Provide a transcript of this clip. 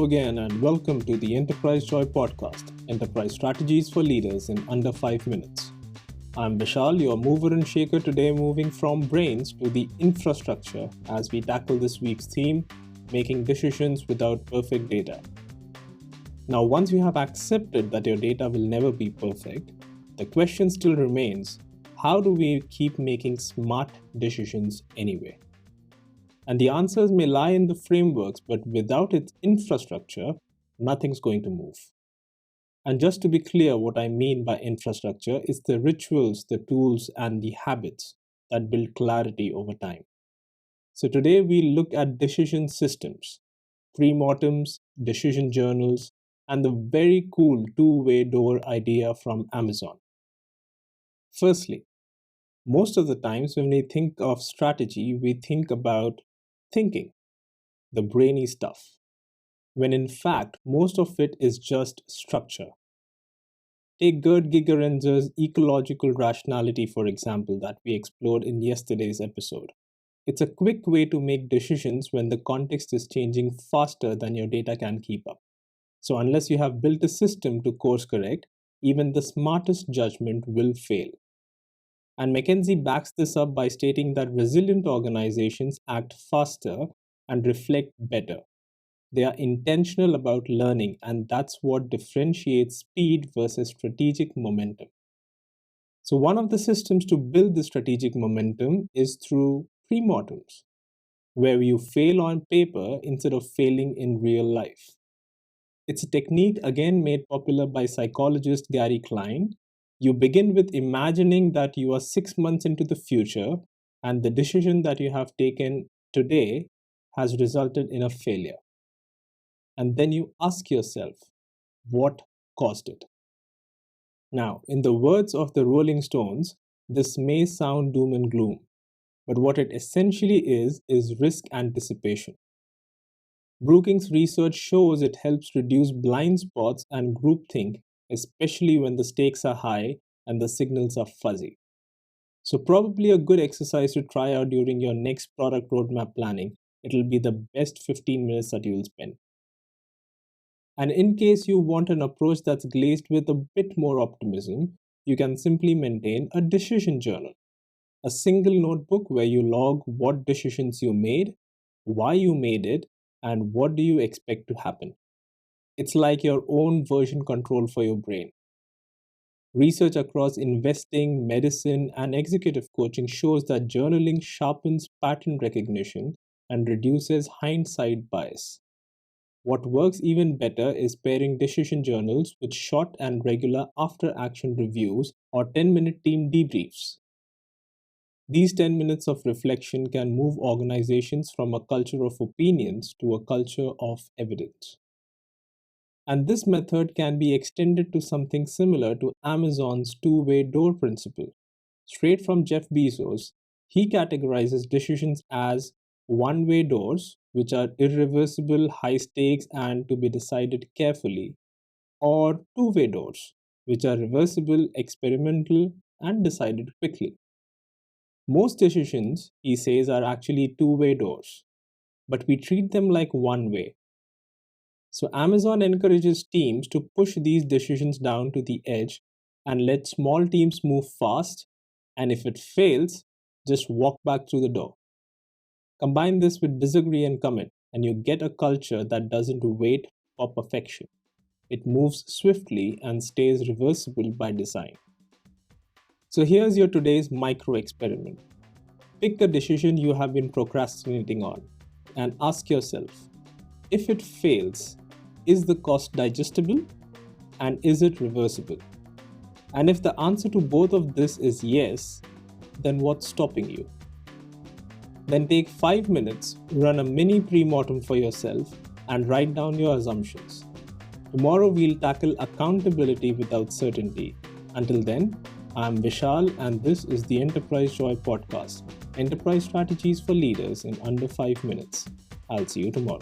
again, and welcome to the Enterprise Joy podcast, Enterprise Strategies for Leaders in Under 5 Minutes. I'm Vishal, your mover and shaker today, moving from brains to the infrastructure as we tackle this week's theme, making decisions without perfect data. Now, once you have accepted that your data will never be perfect, the question still remains, how do we keep making smart decisions anyway? And the answers may lie in the frameworks, but without its infrastructure, nothing's going to move. And just to be clear, what I mean by infrastructure is the rituals, the tools, and the habits that build clarity over time. So today we look at decision systems, pre-mortems, decision journals, and the very cool two-way door idea from Amazon. Firstly, most of the times when we think of strategy, we think about thinking, the brainy stuff, when in fact most of it is just structure. Take Gerd Gigerenzer's ecological rationality, for example, that we explored in yesterday's episode. It's a quick way to make decisions when the context is changing faster than your data can keep up. So unless you have built a system to course correct, even the smartest judgment will fail. And McKinsey backs this up by stating that resilient organizations act faster and reflect better. They are intentional about learning, and that's what differentiates speed versus strategic momentum. So one of the systems to build the strategic momentum is through pre-mortems, where you fail on paper instead of failing in real life. It's a technique again made popular by psychologist Gary Klein. You begin with imagining that you are 6 months into the future and the decision that you have taken today has resulted in a failure. And then you ask yourself, what caused it? Now, in the words of the Rolling Stones, this may sound doom and gloom, but what it essentially is risk anticipation. Brookings research shows it helps reduce blind spots and groupthink, especially when the stakes are high and the signals are fuzzy. So probably a good exercise to try out during your next product roadmap planning. It'll be the best 15 minutes that you'll spend. And in case you want an approach that's glazed with a bit more optimism, you can simply maintain a decision journal, a single notebook where you log what decisions you made, why you made it, and what do you expect to happen. It's like your own version control for your brain. Research across investing, medicine, and executive coaching shows that journaling sharpens pattern recognition and reduces hindsight bias. What works even better is pairing decision journals with short and regular after-action reviews or 10-minute team debriefs. These 10 minutes of reflection can move organizations from a culture of opinions to a culture of evidence. And this method can be extended to something similar to Amazon's two-way door principle. Straight from Jeff Bezos, he categorizes decisions as one-way doors, which are irreversible, high stakes, and to be decided carefully, or two-way doors, which are reversible, experimental, and decided quickly. Most decisions, he says, are actually two-way doors, but we treat them like one-way. So Amazon encourages teams to push these decisions down to the edge and let small teams move fast, and if it fails, just walk back through the door. Combine this with disagree and commit, and you get a culture that doesn't wait for perfection. It moves swiftly and stays reversible by design. So here's your today's micro experiment. Pick a decision you have been procrastinating on and ask yourself, if it fails, is the cost digestible and is it reversible? And if the answer to both of this is yes, then what's stopping you? Then take 5 minutes, run a mini pre-mortem for yourself, and write down your assumptions. Tomorrow we'll tackle accountability without certainty. Until then, I'm Vishal, and this is the Enterprise Joy podcast, Enterprise Strategies for Leaders in Under 5 Minutes. I'll see you tomorrow.